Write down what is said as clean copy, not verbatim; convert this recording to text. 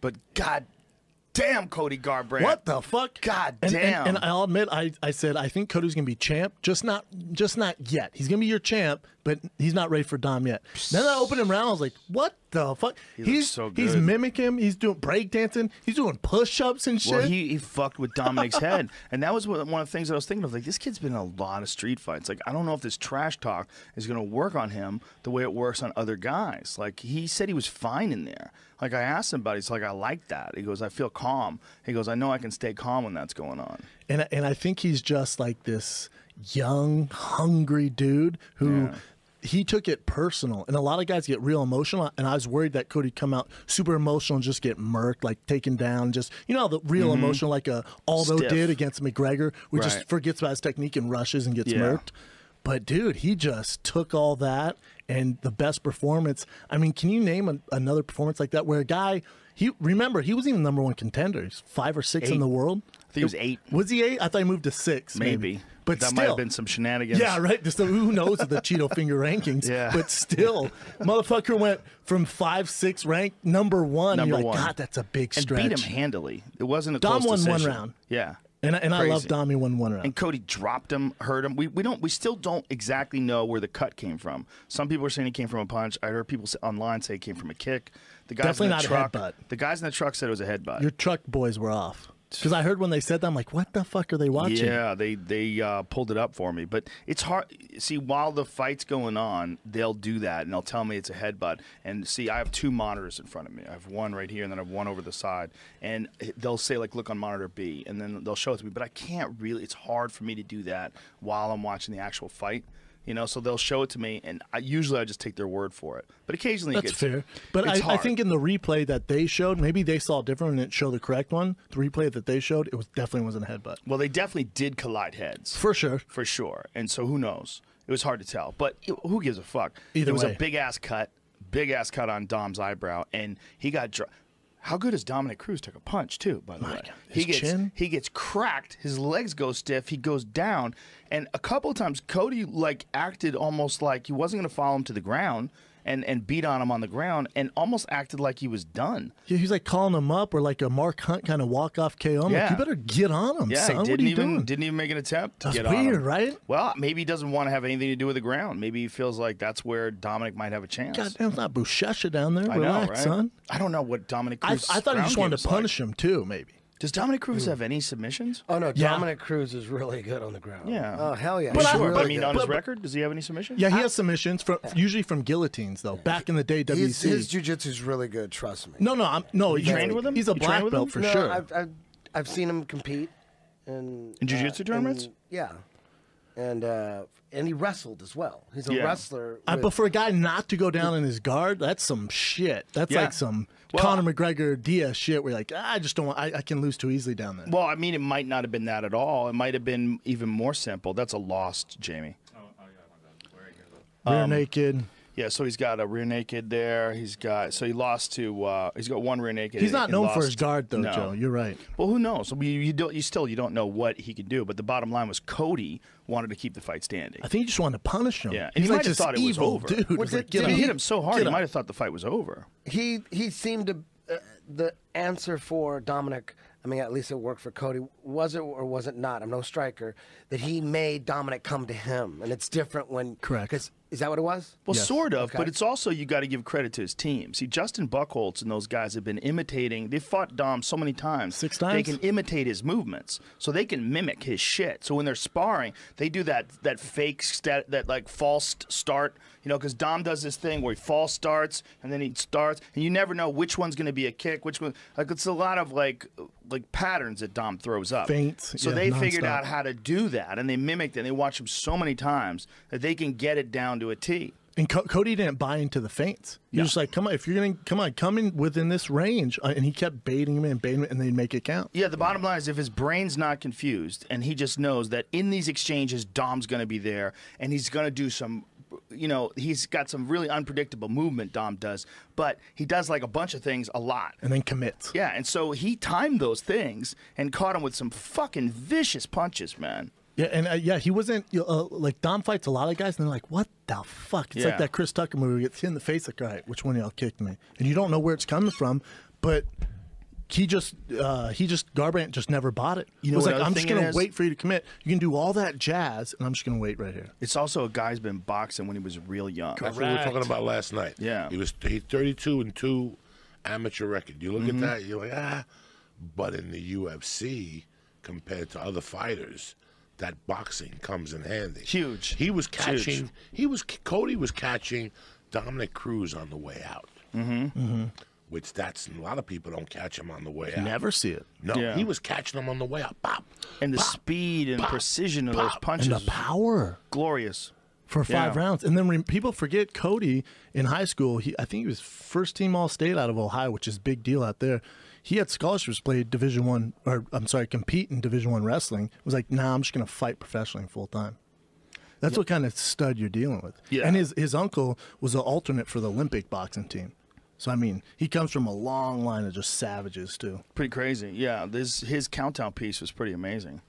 But God damn, Cody Garbrandt. What the fuck? God damn. And I'll admit, I said I think Cody's gonna be champ, just not yet. He's gonna be your champ, but he's not ready for Dom yet. Then I opened him around. I was like, what the fuck? He's so good. He's mimicking him. He's doing breakdancing. He's doing push-ups and shit. Well, he fucked with Dominick's head, and that was one of the things that I was thinking of. Like, this kid's been in a lot of street fights. Like, I don't know if this trash talk is going to work on him the way it works on other guys. Like, he said he was fine in there. Like, I asked him about it. He's like, I like that. He goes, I feel calm. He goes, I know I can stay calm when that's going on. And I think he's just like this young, hungry dude who. Yeah. He took it personal, and a lot of guys get real emotional, and I was worried that Cody'd come out super emotional and just get murked, like taken down, just, you know, the real emotional, like Aldo did against McGregor, who just forgets about his technique and rushes and gets murked. But, dude, he just took all that, and the best performance. I mean, can you name another performance like that where a guy, remember, he wasn't even #1 contender. He's 5 or 6 in the world. I think he was 8. Was he 8? I thought he moved to 6. Maybe. But that still, might have been some shenanigans. Yeah, right. Just who knows the Cheeto finger rankings? Yeah. But still, motherfucker went from 5, 6 rank #1. You're like, God, that's a big stretch. And beat him handily. It wasn't a Dom close won decision. 1 round. Yeah. And I love Dom. He won 1 round. And Cody dropped him, hurt him. We still don't exactly know where the cut came from. Some people are saying he came from a punch. I heard people online say he came from a kick. The guys Definitely in the not truck, a headbutt. The guys in the truck said it was a headbutt. Your truck boys were off. Because I heard when they said that, I'm like, what the fuck are they watching? Yeah, they pulled it up for me. But it's hard. See, while the fight's going on, they'll do that, and they'll tell me it's a headbutt. And see, I have 2 monitors in front of me. I have one right here, and then I have one over the side. And they'll say, like, look on monitor B, and then they'll show it to me. But I can't really. It's hard for me to do that while I'm watching the actual fight. You know, so they'll show it to me, and usually I just take their word for it. But occasionally that's fair. But I think in the replay that they showed, maybe they saw it different and didn't show the correct one. The replay that they showed, it definitely wasn't a headbutt. Well, they definitely did collide heads. For sure. For sure. And so who knows? It was hard to tell. But who gives a fuck? Either way. It was a big-ass cut on Dom's eyebrow, and he got How good is Dominick Cruz? Took a punch too, by the way. God, he gets cracked. His legs go stiff. He goes down, and a couple of times Cody acted almost like he wasn't going to follow him to the ground and beat on him on the ground, and almost acted like he was done. Yeah, he's like calling him up, or like a Mark Hunt kind of walk off KO. I'm like, you better get on him, son. What are you doing? Didn't even make an attempt to that's get on him. Weird, right? Well, maybe he doesn't want to have anything to do with the ground. Maybe he feels like that's where Dominick might have a chance. Goddamn, it's not Buchecha down there. I Relax, know, right? son. I don't know what Dominick Cruz. I thought he just wanted to punish him too, maybe. Does Dominick Cruz have any submissions? Oh, no, Dominick Cruz is really good on the ground. Yeah. Oh, hell yeah. But I mean, on his record, does he have any submissions? Yeah, he has submissions, usually from guillotines, though. Back in the day, WC. His jiu-jitsu's really good, trust me. No, you trained with him? He's a black belt for sure. I've seen him compete. In jiu-jitsu tournaments? Yeah. And he wrestled as well. He's a wrestler. But for a guy not to go down in his guard, that's some shit. That's like some Conor McGregor Diaz shit where you're like, I just don't want, I can lose too easily down there. Well, I mean, it might not have been that at all. It might have been even more simple. That's a lost, Jamie. Rear naked. Yeah, so he's got a rear naked there. He lost to. He's got one rear naked. He's not known for his guard, though, Joe. You're right. Well, who knows? You don't know what he could do. But the bottom line was Cody wanted to keep the fight standing. I think he just wanted to punish him. Yeah, and he might have thought it was over. Dude, he hit him so hard, he might have thought the fight was over. He seemed to the answer for Dominick. I mean, at least it worked for Cody. Was it or was it not? I'm no striker. That he made Dominick come to him, and it's different when. Correct. Is that what it was? Well, yes. Sort of, but it's also you got to give credit to his team. See, Justin Buchholz and those guys have been imitating. They fought Dom so many times. 6 times. They can imitate his movements, so they can mimic his shit. So when they're sparring, they do that fake that like false start. You know, because Dom does this thing where he false starts and then he starts, and you never know which one's going to be a kick, which one. Like it's a lot of like patterns that Dom throws up. Feints. So they figured out how to do that, and they mimicked it. And they watched him so many times that they can get it down to a T. And Cody didn't buy into the feints. He was just like, come on, if you're going to come in within this range. And he kept baiting him and they'd make it count. Yeah, the bottom line is if his brain's not confused and he just knows that in these exchanges, Dom's going to be there and he's going to do some, he's got some really unpredictable movement, Dom does, but he does like a bunch of things a lot. And then commits. Yeah, and so he timed those things and caught him with some fucking vicious punches, man. Yeah, and he wasn't like Dom fights a lot of guys, and they're like, "What the fuck?" It's like that Chris Tucker movie. Gets hit in the face, like, "All right, which one of y'all kicked me?" And you don't know where it's coming from, but Garbrandt just never bought it. You It know was what like, other I'm just thing it going to is? wait for you to commit. You can do all that jazz, and I'm just going to wait right here. It's also a guy's been boxing when he was real young. That's what we were talking about last night. Yeah. He's 32-2 amateur record. You look at that, you're like, But in the UFC, compared to other fighters, that boxing comes in handy. Huge. He was Huge. catching. Cody was catching Dominick Cruz on the way out. Which that's a lot of people don't catch him on the way out. Never see it. No, Yeah. he was catching him on the way out. Pop. And the pop, speed and pop, precision of those pop. punches. And the power. Glorious. For 5 Yeah. rounds. And then people forget Cody in high school. I think he was first team All-State out of Ohio, which is a big deal out there. He had scholarships, played compete in Division I wrestling. It was like, nah, I'm just going to fight professionally full time. That's what kind of stud you're dealing with. Yeah. And his uncle was an alternate for the Olympic boxing team. So, I mean, he comes from a long line of just savages, too. Pretty crazy. Yeah, his countdown piece was pretty amazing.